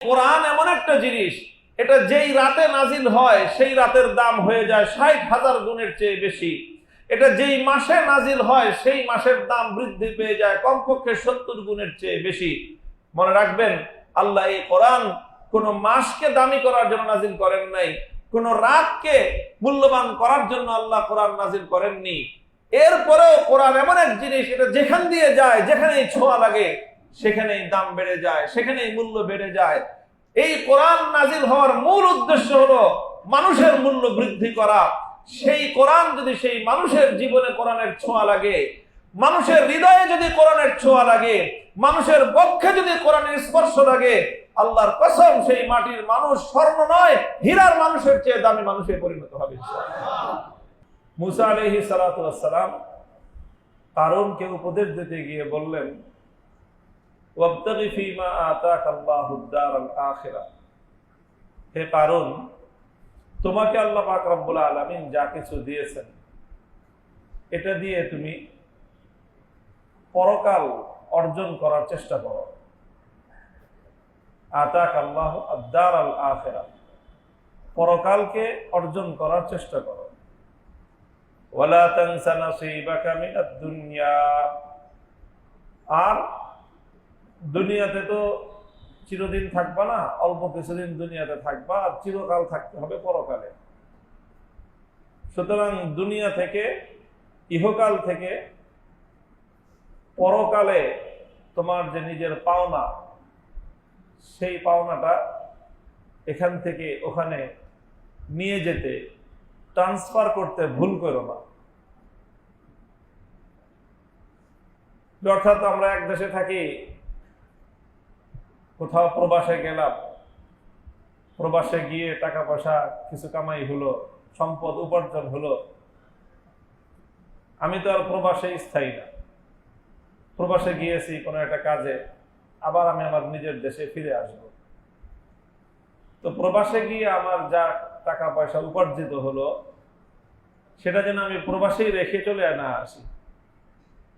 কোরআন এমন একটা জিনিস, এটা যেই রাতে নাজিল হয় সেই রাতের দাম হয়ে যায় ৬০,০০০ গুণের চেয়ে বেশি। এটা যেই মাসে নাজিল হয় সেই মাসের দাম বৃদ্ধি পেয়ে যায় কমপক্ষে ৭০ গুণের চেয়ে বেশি। মনে রাখবেন, আল্লাহ এই কোরআন কোন মাসকে দামি করার জন্য নাজিল করেন নাই, কোন রাতকে মূল্যবান করার জন্য আল্লাহ কোরআন নাজিল করেননি। এরপরেও কোরআন এমন এক জিনিস, এটা যেখান দিয়ে যায়, যেখানেই ছোঁয়া লাগে সেখানেই দাম বেড়ে যায়, সেখানেই মূল্য বেড়ে যায়। এই কোরআন নাজিল হওয়ার মূল উদ্দেশ্য হলো মানুষের মূল্য বৃদ্ধি করা। সেই কোরআন যদি সেই মানুষের জীবনে কোরআনের ছোঁয়া লাগে, মানুষের হৃদয়ে যদি কোরআনের ছোঁয়া লাগে, মানুষের বক্ষে যদি কোরআনের স্পর্শ লাগে, আল্লাহর কসম সেই মাটির মানুষ স্বর্ণ নয় হীরার মানুষের চেয়ে দামি মানুষে পরিণত হবে। মুসা আলাইহিস সালাতু ওয়াস সালাম কারূনকে উপদেশ দিতে গিয়ে বললেন, ওয়াবতাগি ফীমা আতাকাল্লাহুদ দারাল আখিরাহ। হে কারূন, তোমাকে আল্লাহ পাক রব্বুল আলামিন যা কিছু দিয়েছেন এটা দিয়ে তুমি পরকাল অর্জন করার চেষ্টা করো। আতাকাল্লাহু আদ-দারাল আখিরাহ, পরকালকে অর্জন করার চেষ্টা করো। ওয়ালা তানসা নাসীবাকা মিনাদ দুনিয়া, আর দুনিয়াতে তো চিরদিন থাকবা না, অল্প কিছুদিন দুনিয়াতে থাকবা, আর চিরকাল থাকতে হবে পরকালে। সুতরাং দুনিয়া থেকে, ইহকাল থেকে পরকালে তোমার যে নিজের পাওনা, সেই পাওনাটা এখান থেকে ওখানে নিয়ে যেতে, ট্রান্সফার করতে ভুল করো না। অর্থাৎ আমরা এক দেশে থাকি, কোথাও প্রবাসে গেলাম, প্রবাসে গিয়ে টাকা পয়সা কিছু কামাই হলো, সম্পদ উপার্জন হলো। আমি তো আর প্রবাসে স্থায়ী না, প্রবাসে গিয়েছি কোনো একটা কাজে, আবার আমি আমার নিজের দেশে ফিরে আসব। তো প্রবাসে গিয়ে আমার যা টাকা পয়সা উপার্জিত হলো সেটা যেন আমি প্রবাসেই রেখে চলে না আসি,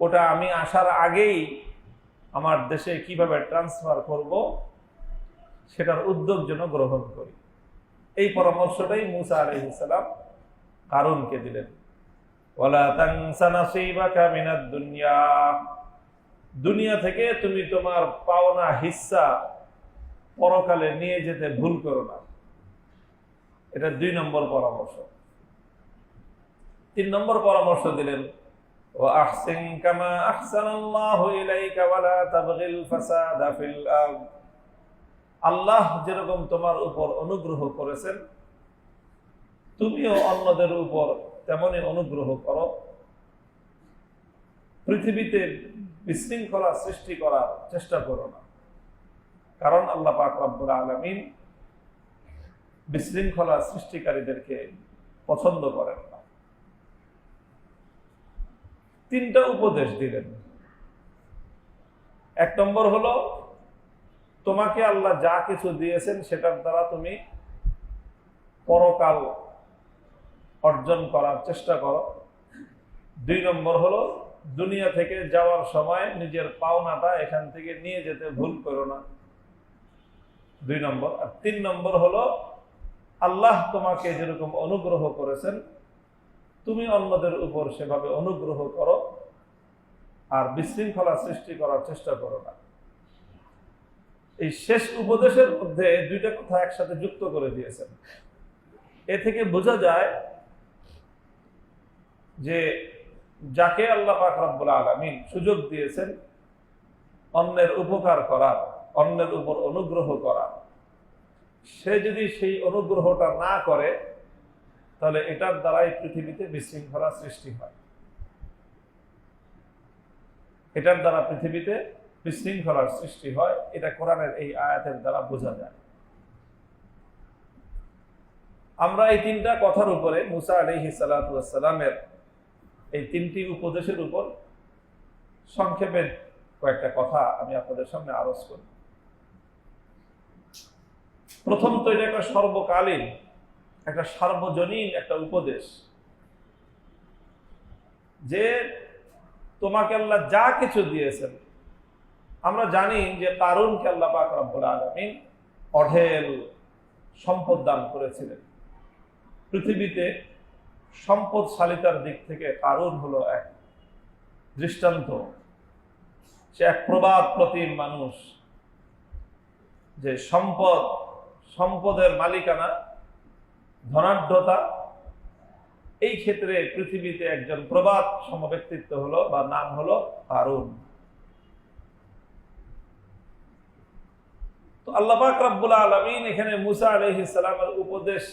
ওটা আমি আসার আগেই আমার দেশে কিভাবে ট্রান্সফার করব সেটার উদ্যোগ যেন গ্রহণ করি। এই পরামর্শটাই মুসা আলাইহিস সালাম কারূনকে দিলেন। ওয়ালা তানসা নাসীবাকা মিনাদ দুনিয়া, দুনিয়া থেকে তুমি তোমার পাওনা হিস্সা পরকালে নিয়ে যেতে ভুল করো না। এটা ২ নম্বর পরামর্শ। ৩ নম্বর পরামর্শ দিলেন, ওয়াহসিন কামা আহসানাল্লাহু ইলাইকা ওয়ালা তাবগিল ফাসাদা ফিল আরদ। আল্লাহ যেরকম তোমার উপর অনুগ্রহ করেছেন, তুমিও অন্যদের উপর তেমনি অনুগ্রহ করো। পৃথিবীতে বিশৃঙ্খলা সৃষ্টি করার চেষ্টা করো না, কারণ আল্লাহ পাক রব্বুল আলামিন বিশৃঙ্খলা সৃষ্টিকারীদেরকে পছন্দ করেন না। ৩টা উপদেশ দিলেন। ১ নম্বর হলো, তোমাকে আল্লাহ যা কিছু দিয়েছেন সেটার দ্বারা তুমি পরকাল অর্জন করার চেষ্টা করো। ২ নম্বর হলো, দুনিয়া থেকে যাওয়ার সময় নিজের পাওনাটা এখান থেকে নিয়ে যেতে ভুল করো না। ২ নম্বর। আর ৩ নম্বর হলো, আল্লাহ তোমাকে যেরকম অনুগ্রহ করেছেন তুমি অন্যদের উপর সেভাবে অনুগ্রহ করো, আর বিশৃঙ্খলা সৃষ্টি করার চেষ্টা করো না। এই শেষ উপদেশের মধ্যে ২টা কথা একসাথে যুক্ত করে দিয়েছেন। এ থেকে বোঝা যায় যে যাকে আল্লাহ পাক রব্বুল আলামিন সুযোগ দিয়েছেন অন্যের উপকার করার, অন্যের উপর অনুগ্রহ করার, সে যদি সেই অনুগ্রহটা না করে তাহলে এটার দ্বারাই পৃথিবীতে বিশৃঙ্খলা সৃষ্টি হয়। এটার দ্বারা পৃথিবীতে বিশৃঙ্খলার সৃষ্টি হয়, এটা কোরআনের এই আয়াতের দ্বারা বোঝা যায়। আমরা এই ৩টা কথার উপরে, মুসা আলাইহিস সালাতু ওয়াস সালামের এই ৩টি উপদেশের উপর সংক্ষেপে কয়েকটা কথা আমি আপনাদের সামনে আরজ করি। প্রথম তো এটা একটা সর্বকালীন, একটা সার্বজনীন একটা উপদেশ, যে তোমাকে আল্লাহ যা কিছু দিয়েছেন। আমরা জানি যে কারূনকে আল্লাহ পাক রব্বুল আলামিন অঢেল সম্পদ দান করেছিলেন। পৃথিবীতে সম্পদশালিতার দিক থেকে কারুন হলো এক দৃষ্টান্ত। সে এক প্রবাদ প্রতিম মানুষ, যে সম্পদের মালিকানা, ধনাঢ্যতা, এই ক্ষেত্রে পৃথিবীতে একজন প্রবাদ সমব্যক্তিত্ব হলো বা নাম হলো কারুন। তো আল্লাহ পাক রব্বুল আলামিন এখানে মুসা আলাইহিস সালামের উপদেশ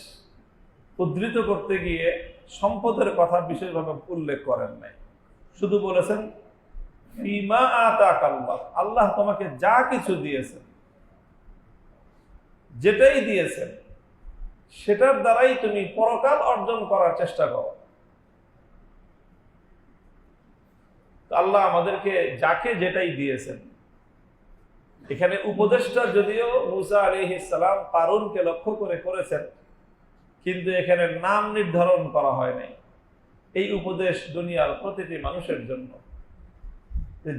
উদ্ধৃত করতে গিয়ে সম্পদের কথা বিশেষভাবে উল্লেখ করেন নাই, শুধু বলেছেন ফিমা আতাকাল্লাহ, আল্লাহ তোমাকে যা কিছু দিয়েছেন, যেটাই দিয়েছেন সেটার দ্বারাই তুমি পরকাল অর্জন করার চেষ্টা করো। আল্লাহ আমাদেরকে যাকে যেটাই দিয়েছেন, এখানে উপদেশটা যদিও মুসা আলাইহিস সালাম কারুনকে লক্ষ্য করে করেছেন, কিন্তু এখানে নাম নির্ধারণ করা হয় নাই। এই উপদেশ দুনিয়ার প্রতিটি মানুষের জন্য,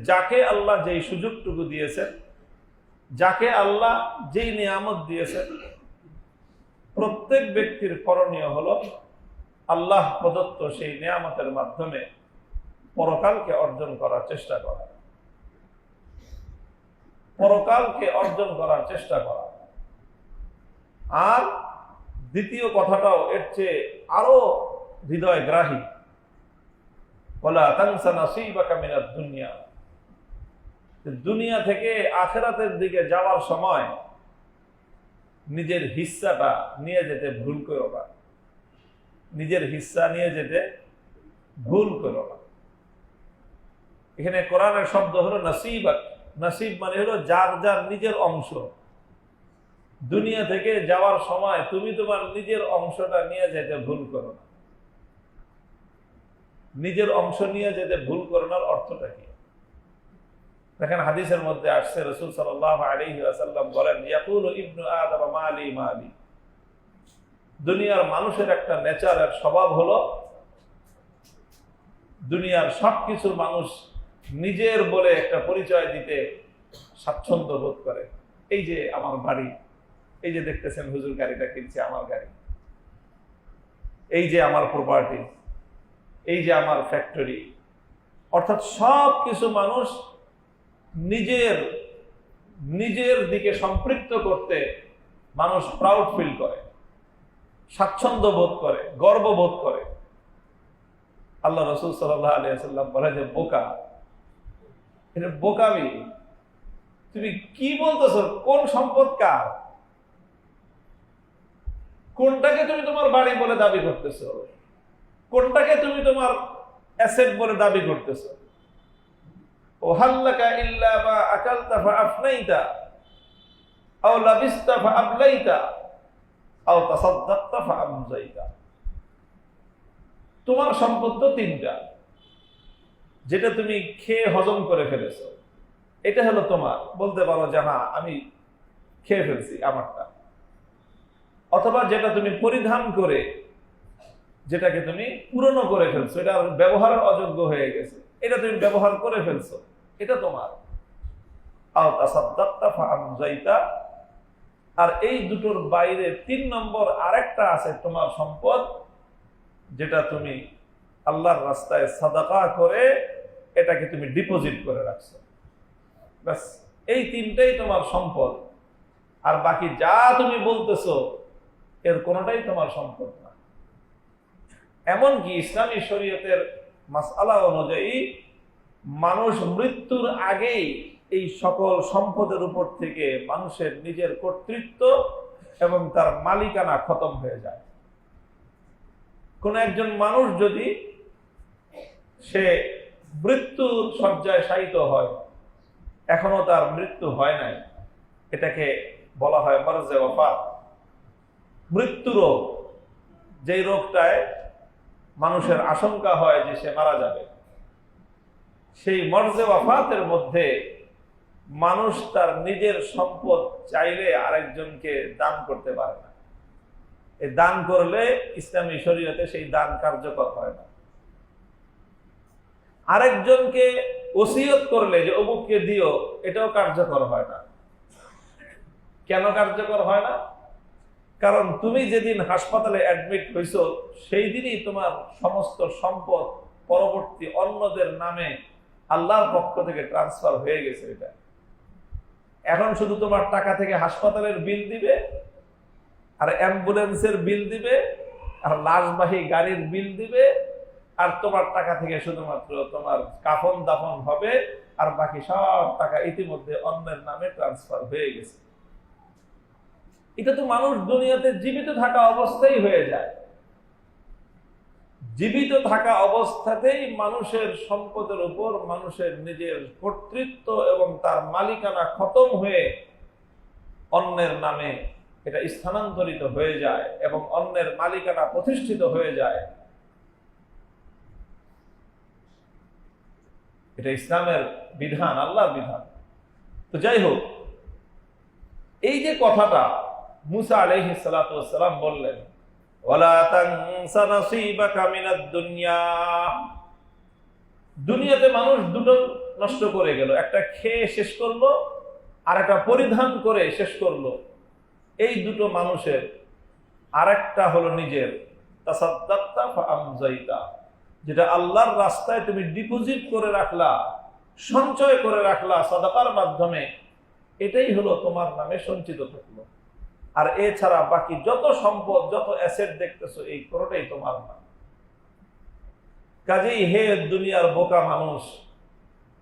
যাকে আল্লাহ যেই সুযোগটুকু দিয়েছেন, যাকে আল্লাহ যেই নিয়ামত দিয়েছেন, প্রত্যেক ব্যক্তির করণীয় হলো আল্লাহ প্রদত্ত সেই নিয়ামতের মাধ্যমে পরকালকে অর্জন করার চেষ্টা করা, পরকালকে অর্জন করার চেষ্টা করা। আর দ্বিতীয় কথাটাও এর চেয়ে আরো হৃদয়গ্রাহী, ওয়ালা তানসা নাসীবাকা মিনাদ দুনিয়া, দুনিয়া থেকে আখিরাতের দিকে যাওয়ার সময় নিজের হিস্সাটা নিয়ে যেতে ভুল করো না, নিজের হিস্সা নিয়ে যেতে ভুল করো না। এখানে কোরআনের শব্দ হলো নাসিবাক, নাসিব মানে হলো যার যার নিজের অংশ। দুনিয়া থেকে যাওয়ার সময় তুমি তোমার নিজের অংশটা নিয়ে যেতে ভুল করো না। নিজের অংশ নিয়ে যেতে ভুল করার অর্থটা কি? দেখেন হাদিসের মধ্যে আসছে, রাসূল সাল্লাল্লাহু আলাইহি ওয়াসাল্লাম বলেন, ইয়াকুলু ইবনু আদম মালি মালি। দুনিয়ার মানুষের একটা নেচারের স্বভাব হলো দুনিয়ার সবকিছু মানুষ নিজের বলে একটা পরিচয় দিতে স্বাচ্ছন্দ্য বোধ করে। এই যে আমার বাড়ি, এই যে দেখতেছেন হুজুর গাড়িটা কিনছে আমার গাড়ি, এই যে আমার প্রপার্টি, এই যে আমার ফ্যাক্টরি, অর্থাৎ সব কিছু মানুষ নিজের দিকে সম্পৃক্ত করতে মানুষ প্রাউড ফিল করে, স্বাচ্ছন্দ্য বোধ করে, গর্ব বোধ করে। আল্লাহ রাসূল সাল্লাল্লাহু আলাইহি ওয়াসাল্লাম বলে যে বোকা, এটা বোকামি। তুমি কি বলতেছো? কোন সম্পদ কার? কোনটাকে তুমি তোমার বাড়ি বলে দাবি করতেছো? কোনটাকে তুমি তোমার অ্যাসেট বলে দাবি করতেছো? ওহাল্লাকা ইল্লা মা আকালতা ফাআফনাইতা আও লাবিসতা ফাআবলাইতা আও তাসাদদাকতা ফাআমজাইতা। তোমার সম্পদ তো তিনটা, যেটা তুমি খেয়ে হজম করে ফেলেছো, এটা হলো তোমার। বলতে পারো যে হ্যাঁ আমি খেয়ে ফেলছি, আমারটা। অথবা যেটা তুমি পরিধান করে, যেটাকে তুমি পুরনো করে ফেলছো, এটা ব্যবহারের অযোগ্য হয়ে গেছে, এটা তুমি ব্যবহার করে ফেলছো, এটা তোমার। আও তাসাদদাকতা ফাআমজাইতা। আর এই দুটোর বাইরে 3 নম্বর আরেকটা আছে তোমার সম্পদ, যেটা তুমি আল্লাহর রাস্তায় সাদাকা করে এটাকে তুমি ডিপোজিট করে রাখছো। ব্যাস, এই তিনটাই তোমার সম্পদ। আর বাকি যা তুমি বলতেছো এর কোনোটাই তোমার সম্পদ না। এমনকি ইসলামী শরীয়তের মাসআলা অনুযায়ী মানুষ মৃত্যুর আগেই এই সকল সম্পদের উপর থেকে মানুষের নিজের কর্তৃত্ব এবং তার মালিকানা খতম হয়ে যায়। কোন একজন মানুষ যদি সে মৃত্যুর শয্যায় শায়িত হয়, এখনো তার মৃত্যু হয় নাই, এটাকে বলা হয় মরজে ওয়াফাত, মৃত্যু রোগ। যেই রোগটায় মানুষের আশঙ্কা হয় যে সে মারা যাবে, সেই মরজে ওয়াফাতের মধ্যে মানুষ তার নিজের সম্পদ চাইলে আরেকজনকে দান করতে পারে না। এই দান করলে ইসলামী শরীয়তে সেই দান কার্যকর হয় না। আরেকজনকে ওসিয়ত করলে যে অমুককে দিও, এটাও কার্যকর হয় না। কেন কার্যকর হয় না? কারণ তুমি যেদিন হাসপাতালে অ্যাডমিট হইছো সেই দিনই তোমার সমস্ত সম্পদ পরবর্তী অন্যদের নামে আল্লাহর পক্ষ থেকে ট্রান্সফার হয়ে গেছে। এটা এখন শুধু তোমার টাকা থেকে হাসপাতালের বিল দিবে, আর অ্যাম্বুলেন্সের বিল দিবে, আর লাশবাহী গাড়ির বিল দিবে, আর তোমার টাকা থেকে শুধুমাত্র তোমার কাফন দাফন হবে, আর বাকি সব টাকা ইতিমধ্যে অন্যের নামে ট্রান্সফার হয়ে গেছে। এটা তো মানুষ দুনিয়াতে জীবিত থাকা অবস্থায় হয়ে যায়। জীবিত থাকা অবস্থাতেই মানুষের সম্পদের উপর মানুষের নিজের কর্তৃত্ব এবং তার মালিকানা খতম হয়ে অন্যের নামে এটা স্থানান্তরিত হয়ে যায় এবং অন্যের মালিকানা প্রতিষ্ঠিত হয়ে যায়। এটা ইসলামের বিধান, আল্লাহর বিধান। তো যাই হোক, এই যে কথাটা মুসা আলাইহিস সালাতু ওয়াস সালাম বললেন, ওয়ালা তানসা নাসিবাকা মিনাদ দুনিয়া, দুনিয়াতে মানুষ দুটো নষ্ট করে গেল, একটা খেয়ে শেষ করলো আর একটা পরিধান করে শেষ করলো। এই দুটো মানুষের আরেকটা হলো নিজের তাসাদ্দাকতা ফাআমজাইতা, যেটা আল্লাহর রাস্তায় তুমি ডিপোজিট করে রাখলা, সঞ্চয় করে রাখলা সাদাকার মাধ্যমে, এটাই হলো তোমার নামে সঞ্চিত থাকলো। আর এছাড়া বাকি যত সম্পদ, যত অ্যাসেট দেখতেছো, এই কোনোটাই তোমার না। কাজেই হে দুনিয়ার বোকা মানুষ,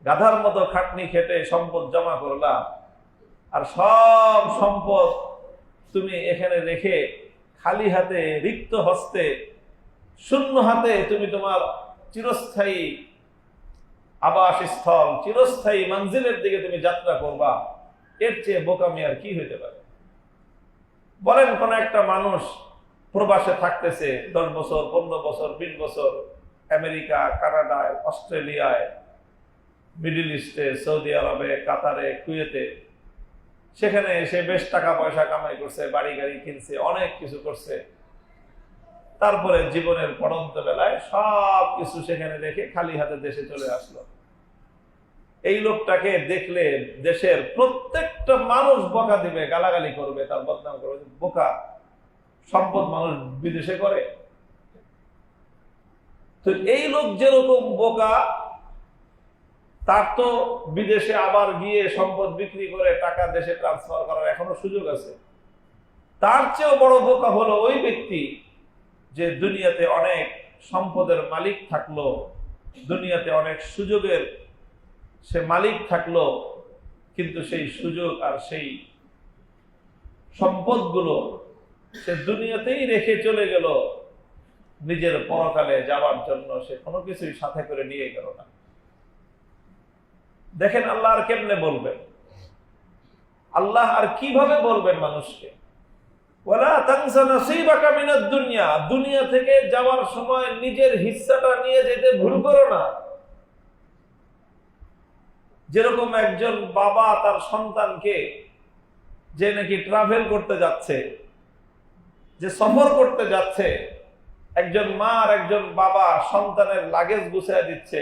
গাধার মতো খাটনি খেটে সম্পদ জমা করলা, আর সব সম্পদ তুমি এখানে রেখে খালি হাতে, রিক্ত হস্তে, শূন্য হাতে তুমি তোমার চিরস্থায়ী আবাসস্থল, চিরস্থায়ী মঞ্জিলের দিকে তুমি যাত্রা করবা। এর চেয়ে বোকামি আর কি হইতে পারে? বলেন, কোন একটা মানুষ প্রবাসে থাকতেছে 10 বছর, 15 বছর, 20 বছর, আমেরিকা, কানাডায়, অস্ট্রেলিয়ায়, মিডল ইস্টে, সৌদি আরবে, কাতারে, কুয়েতে, সেখানে এসে বেশ টাকা পয়সা কামাই করছে, বাড়ি গাড়ি কিনছে, অনেক কিছু করছে। তারপরে জীবনের পড়ন্ত বেলায় সব কিছু সেখানে রেখে খালি হাতে দেশে চলে আসলো। এই লোকটাকে দেখলে দেশের প্রত্যেকটা মানুষ বকা দিবে, গালাগালি করবে, তার বদনাম করবে, বোকা। সম্পদ মানুষ বিদেশে করে। তো এই লোক যেরকম বোকা, তার তো বিদেশে আবার গিয়ে সম্পদ বিক্রি করে টাকা দেশে ট্রান্সফার করার এখনো সুযোগ আছে। তার চেয়েও বড় বোকা হলো ওই ব্যক্তি যে দুনিয়াতে অনেক সম্পদের মালিক থাকলো, দুনিয়াতে অনেক সুযোগের সে মালিক থাকলো, কিন্তু সেই সুযোগ আর সেই সম্পদগুলো সে দুনিয়াতেই রেখে চলে গেল, নিজের পরকালে যাওয়ার জন্য সে কোনো কিছুই সাথে করে নিয়ে গেল না। দেখেন আল্লাহ আর কেমনে বলবেন, আল্লাহ আর কিভাবে বলবেন মানুষকে, ওয়ালা তানসা নাসিবাকা মিনাদ দুনিয়া, দুনিয়া থেকে যাওয়ার সময় নিজের হিস্সাটা নিয়ে যেতে ভুল করো না। যেরকম একজন বাবা তার সন্তানকে, যে নাকি ট্রাভেল করতে যাচ্ছে, যে সফর করতে যাচ্ছে, একজন মা আর একজন বাবা সন্তানের লাগেজ গুছিয়ে দিচ্ছে,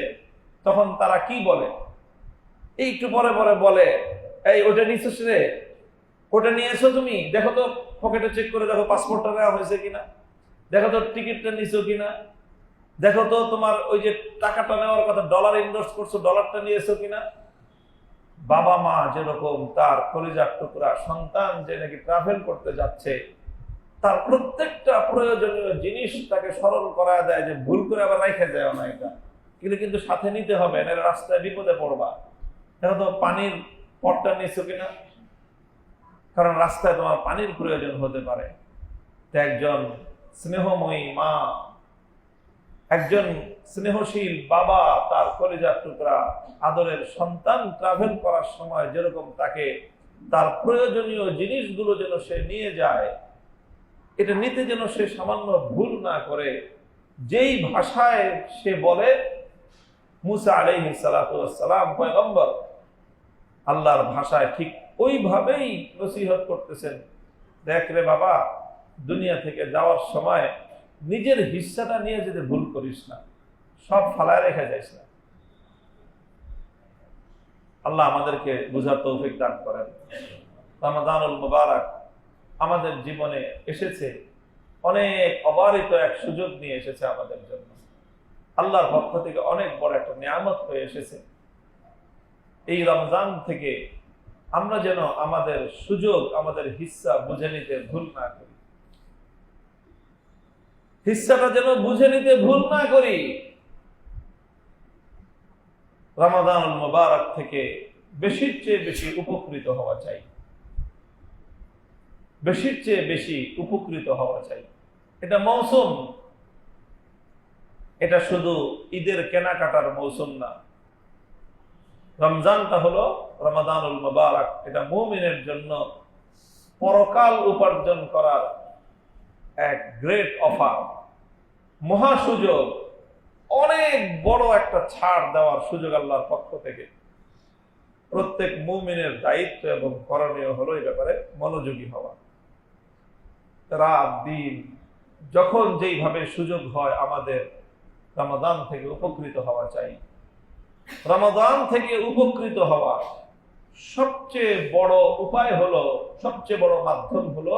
তখন তারা কি বলে? এই একটু পরে পরে বলে, এই ওটা নিছিস রে, ওটা নিয়ে এসো, তুমি দেখো তো, পকেটে চেক করে দেখো পাসপোর্টটা নেওয়া হয়েছে কিনা, দেখো তো টিকিটটা নিছো কিনা, দেখো তো তোমার ওই যে টাকাটা নেওয়ার কথা ডলার ইনভেস্ট করছো, ডলারটা নিয়ে এসো কিনা। বাবা মা যেরকম তার কলিজার টুকরা সন্তান যে নাকি ট্রাভেল করতে যাচ্ছে, তার প্রত্যেকটা প্রয়োজনীয় জিনিস তাকে স্মরণ করা দেয়, যে ভুল করে আবার রেখে যায় না, এটা কিন্তু সাথে নিতে হবে, না রাস্তায় বিপদে পড়বা। দেখো তো পানির পটটা নিছো কিনা, কারণ রাস্তায় তোমার পানির প্রয়োজন হতে পারে। তো একজন স্নেহময়ী মা, একজন স্নেহশীল বাবা তার কলিজার টুকরা আদরের সন্তান ট্রাভেল করার সময় যেরকম তাকে তার প্রয়োজনীয় জিনিসগুলো যেন সে নিয়ে যায়, এটা নিতে যেন সে সামান্য ভুল না করে, যেই ভাষায় সে বলে, মুসা আলাইহিস সালাতু ওয়াস সালাম পয়গম্বর আল্লাহর ভাষায় ঠিক ওইভাবেই নসিহত করতেছেন। দেখ রে বাবা, দুনিয়া থেকে যাওয়ার সময় নিজের হিস্সাটা নিয়ে যেতে ভুল করিস না, সব ফালায় রেখে যাইস না। আল্লাহ আমাদেরকে বুঝার তৌফিক দান করেন। রমাদানুল মুবারক আমাদের জীবনে এসেছে, অনেক অবারিত এক সুযোগ নিয়ে এসেছে আমাদের জন্য। আল্লাহর পক্ষ থেকে অনেক বড় একটা নিয়ামত হয়ে এসেছে। এই রমজান থেকে আমরা যেন আমাদের সুযোগ, আমাদের হিস্সা বুঝে নিতে ভুল না করি, হিস্সাটা যেন বুঝে নিতে ভুল না করি। রমাদানুল মুবারক থেকে বেশির চেয়ে বেশি উপকৃত হওয়া চাই, বেশির চেয়ে বেশি উপকৃত হওয়া চাই। এটা মৌসুম, এটা শুধু ঈদের কেনাকাটার মৌসুম না। রমজানটা হলো রমাদানুল মুবারক, এটা মুমিনের জন্য পরকাল উপার্জন করার এক গ্রেট অফার, মহা সুযোগ, অনেক বড় একটা ছাড় দেওয়ার সুযোগ আল্লাহর পক্ষ থেকে। প্রত্যেক মুমিনের দায়িত্ব এবং করণীয় হলো এই ব্যাপারে মনোযোগী হওয়া। রাত দিন যখন যেইভাবে সুযোগ হয় আমাদের রমাদান থেকে উপকৃত হওয়া চাই। রমাদান থেকে উপকৃত হওয়ার সবচেয়ে বড় উপায় হলো, সবচেয়ে বড় মাধ্যম হলো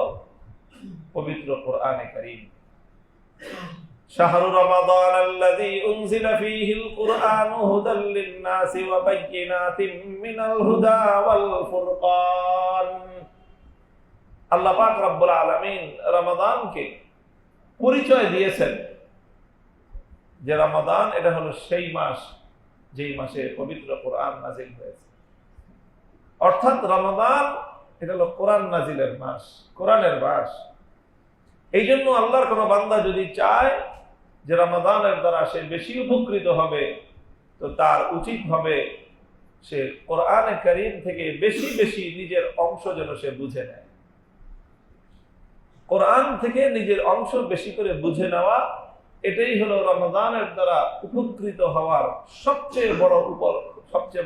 পবিত্র কোরআনে কারীম। শাহরু রমাদান আল্লাযী উনজিলা ফীহিল কুরআনু হুদাল লিন-নাসি ওয়া বায়্যিনাতিন মিনাল হুদা ওয়াল ফুরকান। আল্লাহ পাক রব্বুল আলামিন রমাদানকে পরিচয় দিয়েছেন যে রমাদান এটা হলো সেই মাস যেই মাসে পবিত্র কোরআন নাজিল হয়েছে। অর্থাৎ রমাদান এটা হলো কোরআন নাজিলের মাস, কোরআনের মাস। এই জন্য আল্লাহর কোন বান্দা যদি চায় যে রমাদানের দ্বারা সে বেশি উপকৃত হবে, তো তার উচিত হবে সে কোরআনে কারীম থেকে বেশি বেশি নিজের অংশ যেন সে বুঝে নেয়। কোরআন থেকে নিজের অংশ বেশি করে বুঝে নেওয়া, এটাই হলো রমাদানের দ্বারা উপকৃত হওয়ার সবচেয়ে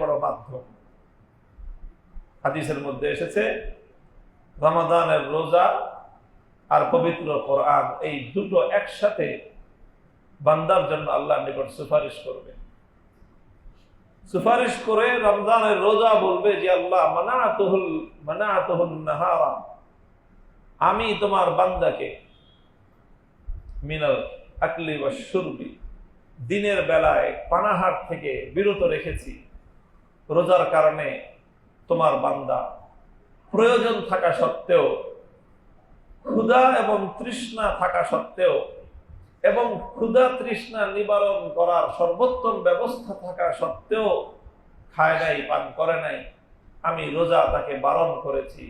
বড় মাধ্যম। হাদিসের মধ্যে এসেছে রমাদানের রোজা আর পবিত্র কোরআন, এই দুটো একসাথে বান্দার জন্য আল্লাহর নিকট সুপারিশ করবে। সুপারিশ করে রমজানের রোজা বলবে যে আল্লাহ মানাতুহুল নাহারা, আমি তোমার বান্দাকে মিনাল আকলি ওয়াশ শুরবি, দিনের বেলায় পানাহার থেকে বিরত রেখেছি। রোজার কারণে তোমার বান্দা প্রয়োজন থাকা সত্ত্বেও, ক্ষুধা এবং তৃষ্ণা থাকা সত্ত্বেও, এবং ক্ষুধা তৃষ্ণা নিবারণ করার সর্বোত্তম ব্যবস্থা থাকা সত্ত্বেও খায় নাই, পান করে নাই, আমি রোজা তাকে বারণ করেছি।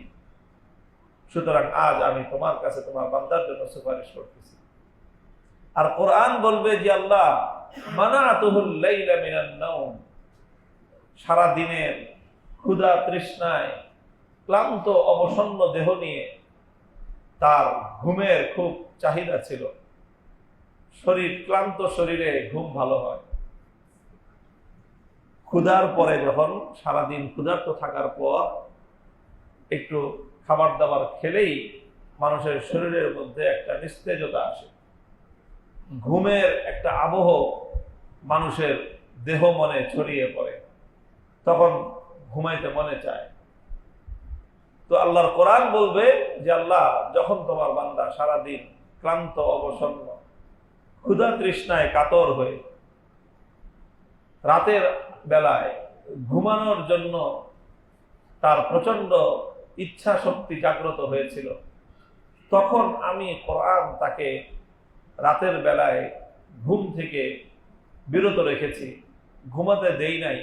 সুতরাং আজ আমি তোমার কাছে তোমার বান্দার জন্য সুপারিশ করতেছি। আর কোরআন বলবে যে আল্লাহ মানাতুহুল লাইলা মিনান নাওম, সারা দিনের ক্ষুধা তৃষ্ণায় ক্লান্ত অবসন্ন দেহ নিয়ে তার ঘুমের খুব চাহিদা ছিল। শরীর ক্লান্ত, শরীরে ঘুম ভালো হয়। ক্ষুধার পরে যখন সারাদিন ক্ষুধার্ত থাকার পর একটু খাবার দাবার খেলেই মানুষের শরীরের মধ্যে একটা নিস্তেজতা আসে, ঘুমের একটা আবহ মানুষের দেহ মনে ছড়িয়ে পড়ে, তখন ঘুমাইতে মনে চায়। তো আল্লাহর কোরআন বলবে যে আল্লাহ, যখন তোমার বান্দা সারাদিন ক্লান্ত অবসন্ন ক্ষুধা তৃষ্ণায় কাতর হয়ে রাতের বেলায় ঘুমানোর জন্য তার প্রচন্ড ইচ্ছা শক্তি জাগ্রত হয়েছিল, তখন আমি কোরআন তাকে রাতের বেলায় ঘুম থেকে বিরত রেখেছি, ঘুমাতে দেই নাই।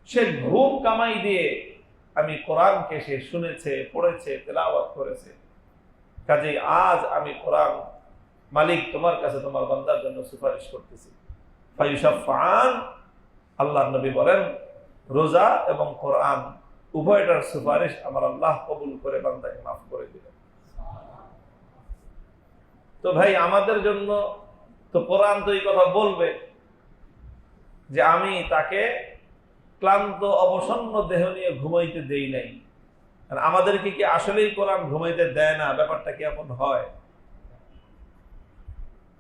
সে ঘুম কামাই দিয়ে আমি কোরআনকে সে শুনেছে, পড়েছে, তেলাওয়াত করেছে। কাজেই আজ আমি কোরআন মালিক তোমার কাছে তোমার বান্দার জন্য সুপারিশ করতেছি। ফায়ুশাফাআন, আল্লাহর নবী বলেন রোজা এবং কোরআন উভয়টার সুপারিশ আমার আল্লাহ কবুল করে বান্দাকে মাফ করে দিলেন। তো ভাই, আমাদের জন্য তো কোরআন তো এই কথা বলবে যে আমি তাকে ক্লান্ত অবসন্ন দেহ নিয়ে ঘুমাইতে দেই নাই। আর আমাদেরকে কি আসলেই কোরআন ঘুমাইতে দেয় না? ব্যাপারটা কেমন হয়?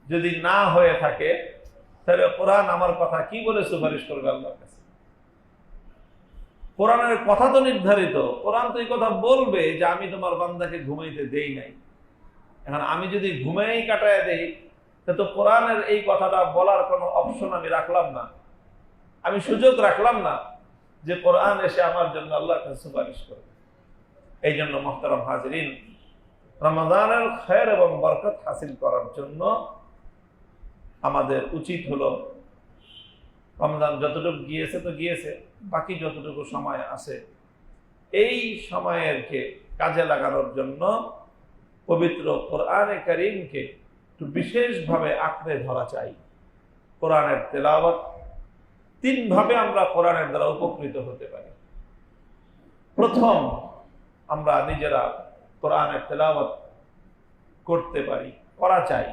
যদি না হয়ে থাকে তাহলে কোরআন আমার কথা কি বলে সুপারিশ করবে আল্লাহর কাছে? কোরআনের কথা তো নির্ধারিত, কোরআন তো এই কথা বলবে যে আমি তোমার বান্দাকে ঘুমাইতে দেই নাই। এখন আমি যদি ঘুমাই কাটায় দেই, তো কোরআনের এই কথাটা বলার কোনো অপশন আমি রাখলাম না, আমি সুযোগ রাখলাম না যে কোরআন এসে আমার জন্য আল্লাহর কাছে সুপারিশ করবে। এই জন্য মুহতারাম হাজিরিন, রমাদানের খায়ের এবং বরকত হাসিল করার জন্য আমাদের উচিত হলো রমজান যতটুকু গিয়েছে তো গিয়েছে, বাকি যতটুকু সময় আছে এই সময়েরকে কাজে লাগানোর জন্য পবিত্র কোরআনে কারীমকে একটু বিশেষভাবে আঁকড়ে ধরা চাই। কোরআনের তেলাওয়াত, তিন ভাবে আমরা কোরআনের দ্বারা উপকৃত হতে পারি। প্রথম, আমরা নিজেরা কোরআনের তেলাওয়াত করতে পারি, করা চাই।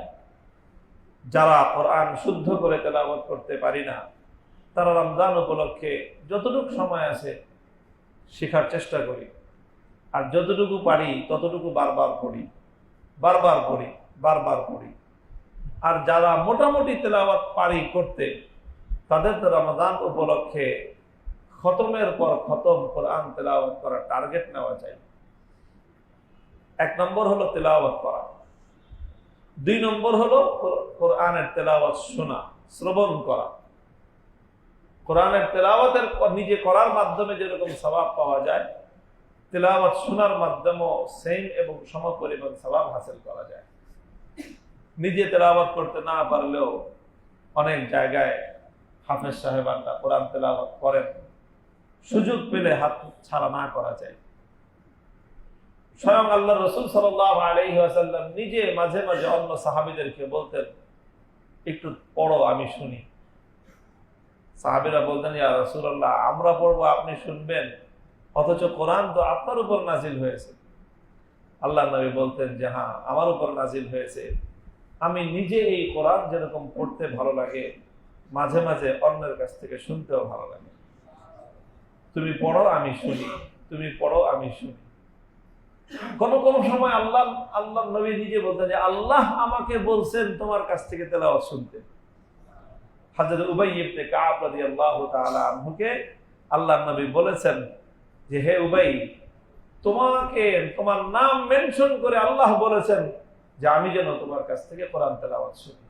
যারা কোরআন শুদ্ধ করে তেলাওয়াত করতে পারি না, তারা রমজান উপলক্ষে যতটুকু সময় আছে শেখার চেষ্টা করি, আর যতটুকু পারি ততটুকু বারবার পড়ি, বারবার পড়ি, বারবার পড়ি। আর যারা মোটামুটি তেলাওয়াত পারি করতে, তাদের তো রমজান উপলক্ষে খতমের পর খতম কোরআন তেলাওয়াত করার টার্গেট নেওয়া যায়। এক নম্বর হলো তেলাওয়াত করা, দুই নম্বর হলো কোরআনের তেলাওয়াত শোনা, শ্রবণ করা। কোরআনের তেলাওয়াতের নিজে করার মাধ্যমে যেরকম সওয়াব পাওয়া যায়, তেলাওয়াত শোনার মাধ্যমেও সেম এবং সমপরিমাণ সওয়াব হাসিল করা যায়। নিজে তেলাওয়াত করতে না পারলেও অনেক জায়গায় হাফেজ সাহেবানরা কোরআন তেলাওয়াত করেন, সুযোগ পেলে হাত ছাড়া না করা যায়। স্বয়ং আল্লাহ রাসূল সাল্লাল্লাহু আলাইহি ওয়াসাল্লাম নিজে মাঝে মাঝে অন্য সাহাবীদেরকে বলতেন, একটু পড়ো আমি শুনি। সাহাবীরা বলতেন, ইয়া রাসূলুল্লাহ, আমরা পড়বো আপনি শুনবেন, অথচ কোরআন তো আপনার উপর নাজিল হয়েছে। আল্লাহ নবী বলতেন যে হ্যাঁ, আমার উপর নাজিল হয়েছে। আমি নিজে এই কোরআন যেরকম পড়তে ভালো লাগে, মাঝে মাঝে অন্যের কাছ থেকে শুনতেও ভালো লাগে। তুমি পড়ো আমি শুনি, তুমি পড়ো আমি শুনি। কোন কোন সময় আল্লাহ নবী নিজে বলতেন যে আল্লাহ আমাকে বলছেন তোমার কাছ থেকে তেলাওয়াত শুনতে। হযরত উবাই ইবনে কাব রাদিয়াল্লাহু তাআলা আনহুকে আল্লাহ নবী বলেছেন যে হে উবাই, তোমাকে তোমার নাম মেনশন করে আল্লাহ বলেছেন যে আমি যেন তোমার কাছ থেকে কোরআন তেলাওয়াত শুনি।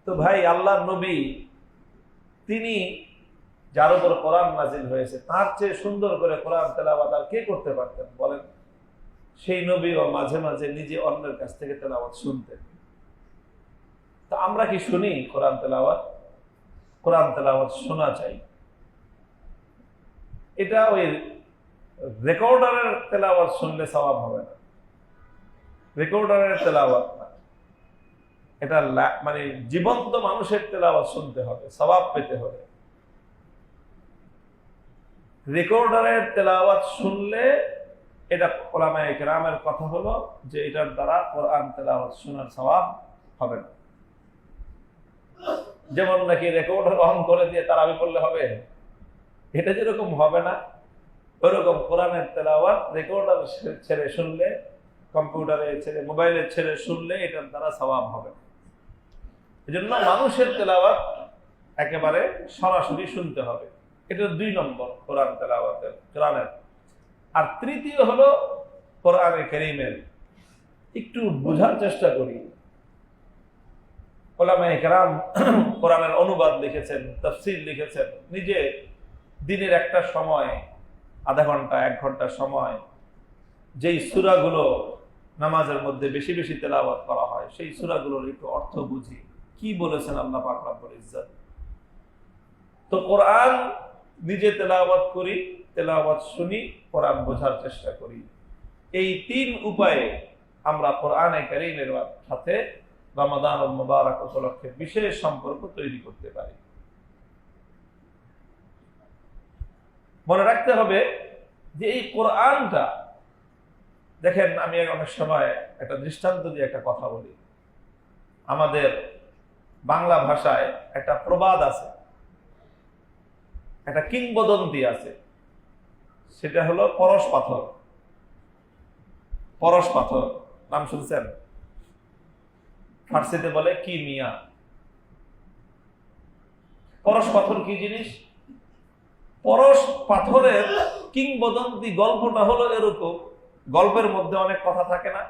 তো ভাই, আল্লাহ নবী তিনি যার উপর কোরআন নাজিল হয়েছে, তার চেয়ে সুন্দর করে কোরআন তেলাওয়াত আর কে করতে পারতেন বলেন? সেই নবীও মাঝে মাঝে নিজে অন্যের কাছ থেকে তেলাওয়াত শুনতেন। তো আমরা কি শুনি কোরআন তেলাওয়াত? কোরআন তেলাওয়াত শোনা চাই। এটা ওই রেকর্ডারের তেলাওয়াত শুনলে সওয়াব হবে না, রেকর্ডারের তেলাওয়াত না, এটা মানে জীবন্ত মানুষের তেলাওয়াত শুনতে হবে, সওয়াব পেতে হবে। রেকর্ডারের তেলাওয়াত শুনলে, এটা উলামায়ে কেরামের কথা হলো যে এটার দ্বারা কোরআন তেলাওয়াত শোনার সওয়াব হবে না। যেমন নাকি রেকর্ডার অন করে দিয়ে তারাবি পড়লে হবে, এটা যেরকম হবে না, ওইরকম কোরআনের তেলাওয়াত রেকর্ডার ছেড়ে শুনলে, কম্পিউটারে ছেড়ে, মোবাইলে ছেড়ে শুনলে এটার দ্বারা সওয়াব হবে না। এই জন্য মানুষের তেলাওয়াত একেবারে সরাসরি শুনতে হবে। এটা 2 নম্বর কোরআন তেলাওয়াতের, কোরআনের। আর তৃতীয় হলো কোরআনে কারীমের একটু বোঝার চেষ্টা করি। উলামায়ে কেরাম কোরআনের অনুবাদ লিখেছেন, তাফসীর লিখেছেন। নিজে দিনের একটা সময়, আধা ঘন্টা 1 ঘন্টা সময়, যেই সূরাগুলো নামাজের মধ্যে বেশি বেশি তেলাওয়াত করা হয়, সেই সূরাগুলোর একটু অর্থ বুঝি, কি বলেছেন আল্লাহ পাক রব্বুল ইজ্জত। তো কোরআন নিজে তেলাওয়াত করি, তেলাওয়াত শুনি, কোরআন বোঝার চেষ্টা করি। এই 3 উপায়ে আমরা কোরআনে কারীমের সাথে রমাদানুল মুবারক উপলক্ষে বিশেষ সম্পর্ক তৈরি করতে পারি। মনে রাখতে হবে যে এই কোরআনটা, দেখেন আমি অনেক সময় একটা দৃষ্টান্ত দিয়ে একটা কথা বলি। আমাদের বাংলা ভাষায় একটা প্রবাদ আছে, একটা কিংবদন্তি আছে, সেটা হলো পরশ পাথর। পরশ পাথর নাম শুনছেন? ফার্সিতে বলে কি মিয়া। পরশ পাথর কি জিনিস? পরশ পাথরের কিংবদন্তি গল্পটা হলো এরকম, গল্পের মধ্যে অনেক কথা থাকে না?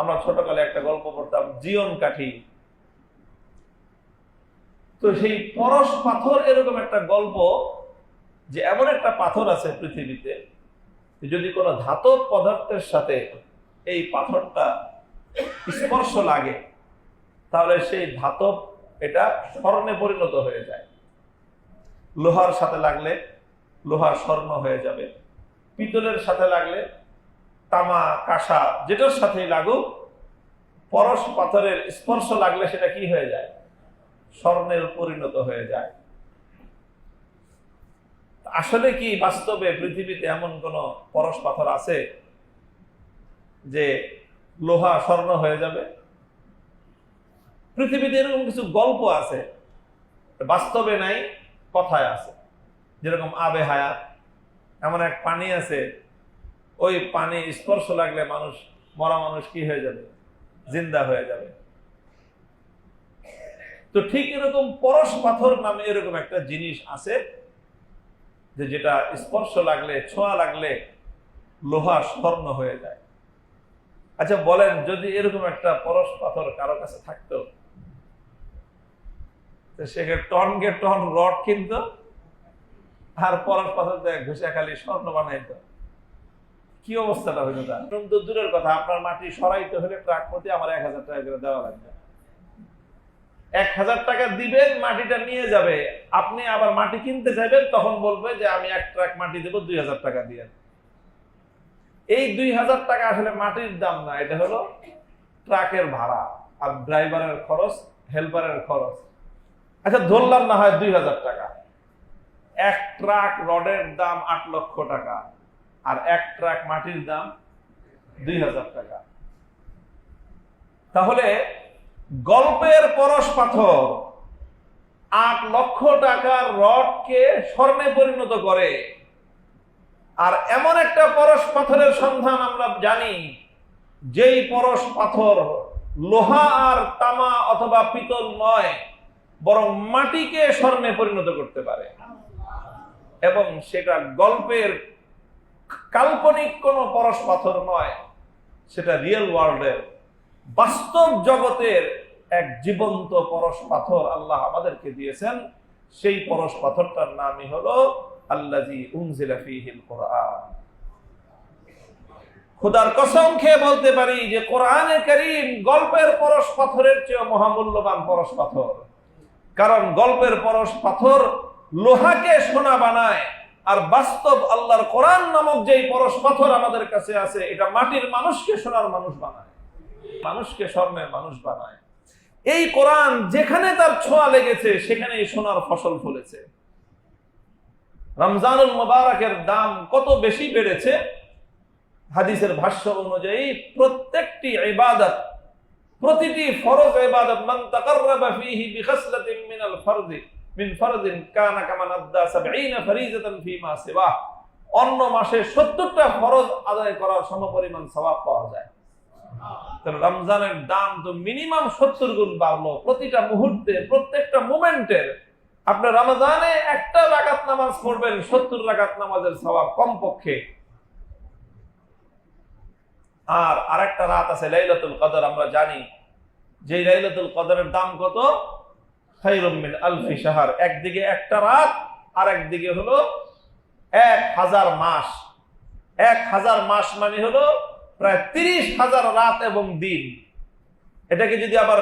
আমরা ছোটকালে একটা গল্প পড়তাম, জীবন কাঠি। তো সেই পরশ পাথর এরকম একটা গল্প যে এমন একটা পাথর আছে পৃথিবীতে, যদি কোনো ধাতব পদার্থের সাথে এই পাথরটা স্পর্শ লাগে তাহলে সেই ধাতব এটা স্বর্ণে পরিণত হয়ে যায়। লোহার সাথে লাগলে লোহার স্বর্ণ হয়ে যাবে, পিতলের সাথে লাগলে তামা কাঁসা যেটার সাথেই লাগুক, পরশ পাথরের স্পর্শ লাগলে সেটা কি হয়ে যায়? স্বর্ণের পরিণত হয়ে যায়। আসলে কি বাস্তবে পৃথিবীতে এমন কোন পরশ পাথর আছে যে লোহা স্বর্ণ হয়ে যাবে? পৃথিবীতে এরকম কিছু গল্প আছে, বাস্তবে নাই, কথায় আছে। যেরকম আবে হায়াত, এমন এক পানি আছে, ওই পানি স্পর্শ লাগলে মানুষ, মরা মানুষ কি হয়ে যাবে? জিন্দা হয়ে যাবে। তো ঠিক এরকম পরশ পাথর নামে এরকম একটা জিনিস আছে যে যেটা স্পর্শ লাগলে, ছোঁয়া লাগলে লোহা স্বর্ণ হয়ে যায়। আচ্ছা বলেন, যদি এরকম একটা পরশ পাথর কারো কাছে থাকতো, সেখানে টনকে টন রড কিনতো আর পরশ পাথর ঘুষে খালি স্বর্ণ বানাইতো, কি অবস্থাটা হইতো? তার তো দূরের কথা, আপনার মাটি সরাইতে হলে ট্রাক প্রতি আমার 1000 টাকা করে দেওয়া লাগবে। 1000 টাকা দিবেন, মাটিটা নিয়ে যাবে। আপনি আবার মাটি কিনতে চাইবেন, তখন বলবে যে আমি 1 ট্রাক মাটি দেবো 2000 টাকা দিয়ে। এই 2000 টাকা আসলে মাটির দাম না, এটা হলো ট্রাকের ভাড়া আর ড্রাইভারের খরচ, হেল্পারের খরচ। আচ্ছা ধরলাম না হয় 2000 টাকা। 1 ট্রাক রডের দাম 8 লক্ষ টাকা আর 1 ট্রাক মাটির দাম 2000 টাকা। তাহলে গল্পের পরশ পাথর 8 লক্ষ টাকার রডকে স্বর্ণে পরিণত করে। আর এমন একটা পরশ পাথরের সন্ধান আমরা জানি, যেই পরশ পাথর লোহা আর তামা অথবা পিতল নয়, বরং মাটিকে স্বর্ণে পরিণত করতে পারে। এবং সেটা গল্পের কাল্পনিক কোনো পরশ পাথর নয়, সেটা রিয়েল ওয়ার্ল্ডের, বাস্তব জগতের এক জীবন্ত পরশ পাথর আল্লাহ আমাদেরকে দিয়েছেন। সেই পরশ পাথরটার নামই হলো আল্লাযী উনজিলা ফীহিল কুরআন। খোদার কসম খেয়ে বলতে পারি যে কোরআনে কারীম গল্পের পরশ পাথরের চেয়ে মহামূল্যবান পরশ পাথর। কারণ গল্পের পরশ পাথর লোহাকে সোনা বানায়, আর বাস্তব আল্লাহর কোরআন নামক যেই পরশ পাথর আমাদের কাছে আছে, এটা মাটির মানুষকে সোনার মানুষ বানায়, মানুষকে স্বর্ণের মানুষ বানায়। এই কোরআন যেখানে তার ছোঁয়া লেগেছে সেখানেই সোনার ফসল ফলেছে। রমজানুল মুবারকের দাম কত বেশি বেড়েছে? হাদিসের ভাষ্য অনুযায়ী প্রত্যেকটি ইবাদত, প্রতিটি ফরজ ইবাদত, মান তাকাররাবা ফীহি বিখাসলাতিন মিনাল ফরজি মিন ফরজিন কানা কামান আদ্দা 70 ফরিজাতান ফীমা সিওয়া। অন্য মাসে 70টা ফরজ আদায় করার সমপরিমাণ সওয়াব পাওয়া যায়। তাহলে রমজানের দাম তো মিনিমাম 70 গুণ বাড়লো। প্রতিটা মুহূর্তে, প্রত্যেকটা মোমেন্টের আপনি রমজানে একটা রাকাত নামাজ পড়বেন, 70 রাকাত নামাজের সওয়াব কমপক্ষে। আর আরেকটা রাত আছে লাইলাতুল কদর। আমরা জানি যে লাইলাতুল কদরের দাম কত? খায়রুম মিন আলফি শাহর। একদিকে একটা রাত, আর একদিকে হলো 1000 মাস। 1000 মাস মানে হলো প্রায় 30,000 রাত এবং দিন। এটাকে যদি আবার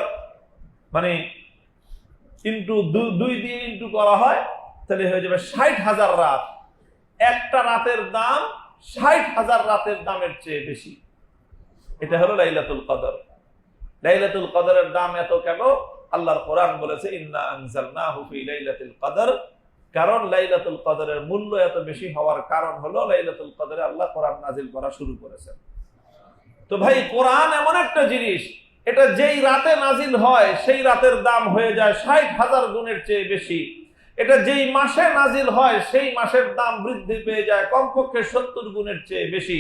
মানে ইন্টু 2 দিয়ে ইন্টু করা হয় তাহলে হয়ে যাবে 60,000 রাত। একটা রাতের দাম 60,000 রাতের দামের চেয়ে বেশি। এটা হলো লাইলাতুল কদর। লাইলাতুল কদরের দাম এত কেন? আল্লাহর কোরআন বলেছে ইন্না আনজালনাহু ফি লাইলাতুল কদর। কারণ লাইলাতুল কদরের মূল্য এত বেশি হওয়ার কারণ হলো লাইলাতুল কদরে আল্লাহ কোরআন নাজিল করা শুরু করেছেন। তো ভাই, কোরআন এমন একটা জিনিস, এটা যেই রাতে নাজিল হয় সেই রাতের দাম হয়ে যায় 60,000 গুণের চেয়ে বেশি। এটা যেই মাসে নাজিল হয় সেই মাসের দাম বৃদ্ধি পেয়ে যায় কমপক্ষে 70 গুণের চেয়ে বেশি।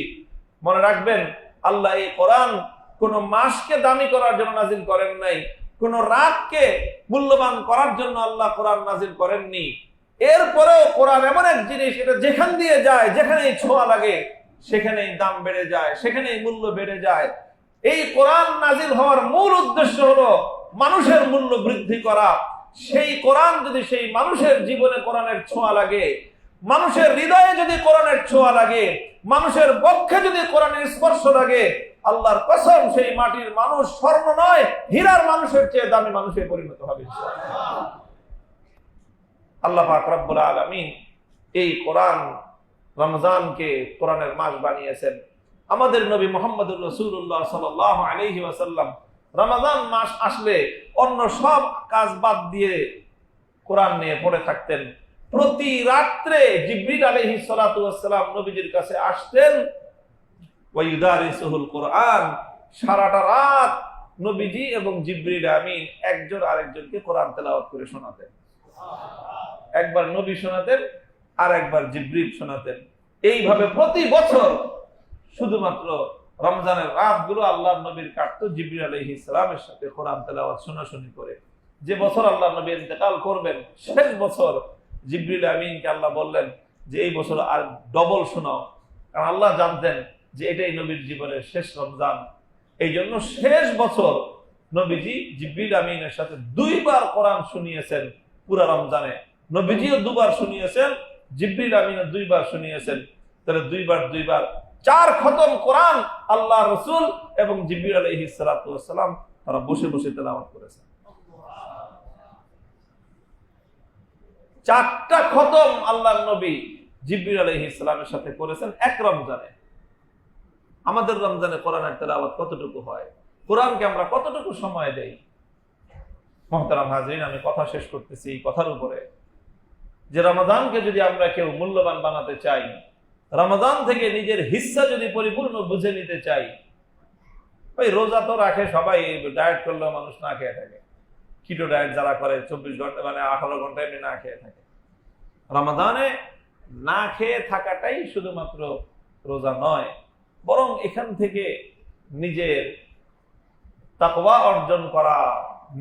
মনে রাখবেন, আল্লাহ এই কোরআন কোন মাসকে দামি করার জন্য নাজিল করেন নাই, কোন রাতকে মূল্যবান করার জন্য আল্লাহ কোরআন নাজিল করেননি। এরপরেও কোরআন এমন এক জিনিস, এটা যেখান দিয়ে যায়, যেখানেই ছোঁয়া লাগে সেখানেই দাম বেড়ে যায়, সেখানেই মূল্য বেড়ে যায়। এই কোরআন নাজিল হওয়ার মূল উদ্দেশ্য হলো মানুষের মূল্য বৃদ্ধি করা। সেই কোরআন যদি সেই মানুষের জীবনে কোরআনের ছোঁয়া লাগে, মানুষের হৃদয়ে যদি কোরআনের ছোঁয়া লাগে, মানুষের বক্ষে যদি কোরআনের স্পর্শ লাগে, আল্লাহর কসম সেই মাটির মানুষ স্বর্ণ নয় হীরার মানুষের চেয়ে দামি মানুষে পরিণত হবে। আল্লাহ পাক রব্বুল আলামিন এই কোরআন, রমজানকে কোরআনের মাস বানিয়েছেন। আমাদের নবী মুহাম্মদুর রাসূলুল্লাহ সাল্লাল্লাহু আলাইহি ওয়াসাল্লাম রমজান মাস আসলে অন্য সব কাজ বাদ দিয়ে কোরআন নিয়ে পড়ে থাকতেন। প্রতি রাত্রে জিবরিল আলাইহিস সালাতু ওয়াস সালাম নবীজির কাছে আসতেন, ওয়া ইউদারিসুল কোরআন। সারাটা রাত নবীজি এবং জিবরিল আমিন একজন আরেকজনকে কোরআন তেলাওয়াত করে শোনাতেন। একবার নবী শোনাতেন আর একবার জিবরিল শোনাতেন। এইভাবে প্রতি বছর শুধুমাত্র রমজানের রাতগুলো আল্লাহর নবীর কাটতো জিবরিল আলাইহিস সালামের সাথে কোরআন তেলাওয়াত শোনাশুনি করে। যে বছর আল্লাহর নবী ইন্তেকাল করবেন, শেষ বছর জিবরিল আমিনকে আল্লাহ বললেন যে এই বছর আর ডবল শোনাও, কারণ আল্লাহ জানতেন যে এটাই নবীর জীবনের শেষ রমজান। এই জন্য শেষ বছর নবীজি জিবরিল আমিনের সাথে 2 বার কোরআন শুনিয়েছেন পুরা রমজানে। নবীজিও 2 বার শুনিয়েছেন, জিবরিল আমিনও 2 বার শুনিয়েছেন। তাহলে 2 বার 4 খতম কোরআন আল্লাহ রাসূল এবং জিবরিল আলাইহিস সালাতু ওয়াস সালাম তারা বসে বসে তেলাওয়াত করেছেন। 4টা খতম আল্লাহর নবী জিবরিল আলাইহিস সালামের সাথে করেছেন এক রমজানে। আমাদের রমজানে কোরআনের তেলাওয়াত কতটুকু হয়? কোরআনকে আমরা কতটুকু সময় দেই? মুহতারাম হাজরিন, আমি কথা শেষ করতেছি এই কথার উপরে যে রমাদানকে যদি আমরা কেউ মূল্যবান বানাতে চাই, রমাদান থেকে নিজের হিস্সা যদি পরিপূর্ণ বুঝে নিতে চাই, ওই রোজা তো রাখে সবাই, ডায়েট করলেও মানুষ না খেয়ে থাকে। কিটো ডায়েট যারা করে 24 ঘন্টা মানে 18 ঘন্টা এমনি না খেয়ে থাকে। রমাদানে না খেয়ে থাকাটাই শুধুমাত্র রোজা নয়, বরং এখান থেকে নিজের তাকওয়া অর্জন করা,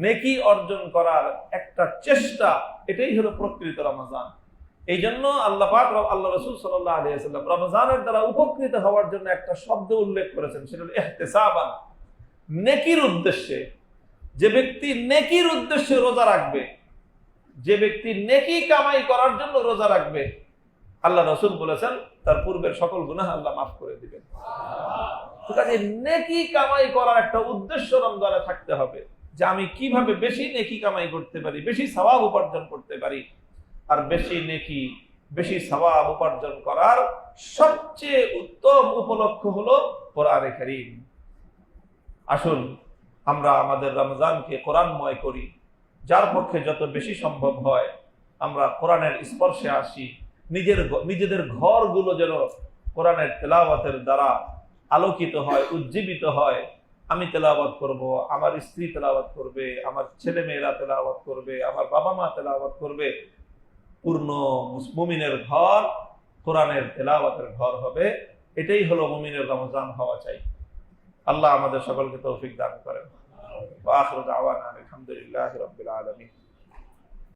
নেকি অর্জন করার একটা চেষ্টা, এটাই হলো প্রকৃত রমজান। এই জন্য আল্লাহ পাক আল্লাহ রাসূল সাল্লাল্লাহু আলাইহি ওয়াসাল্লাম রমজানের দ্বারা উপকৃত হওয়ার জন্য একটা শব্দ উল্লেখ করেছেন, সেটা হলো ইহতিসাবান, নেকির উদ্দেশ্যে। যে ব্যক্তি নেকির উদ্দেশ্যে রোজা রাখবে, যে ব্যক্তি নেকি কামাই করার জন্য রোজা রাখবে, আল্লাহ রাসূল বলেছেন তার পূর্বের সকল গুনাহ আল্লাহ মাফ করে দিবেন। কাজে নেকি কামাই করার একটা উদ্দেশ্য রমজানে থাকতে হবে, যে আমি কিভাবে বেশি নেকি কামাই করতে পারি, বেশি সওয়াব উপার্জন করতে পারি। আর বেশি নেকি, বেশি সওয়াব উপার্জন করার সবচেয়ে উত্তম উপলক্ষ হলো কোরআনে কারীম। আসুন আমরা আমাদের রমজানকে কোরআনময় করি। যার পক্ষে যত বেশি সম্ভব হয় আমরা কোরআনের স্পর্শে আসি। নিজেদের ঘরগুলো যেন কোরআনের তেলাওয়াতের দ্বারা আলোকিত হয়, উজ্জীবিত হয়। আমি তেলাওয়াত করব, আমার স্ত্রী তেলাওয়াত করবে, আমার ছেলে মেয়েরা তেলাওয়াত করবে, আমার বাবা মা তেলাওয়াত করবে। পূর্ণ মুমিনের ঘর কোরআনের তেলাওয়াতের ঘর হবে। এটাই হলো মুমিনের রমজান হওয়া চাই। আল্লাহ আমাদের সকলকে তৌফিক দান করেন। ওয়া আখিরু দাওয়ানা আলহামদুলিল্লাহি রাব্বিল আলামিন।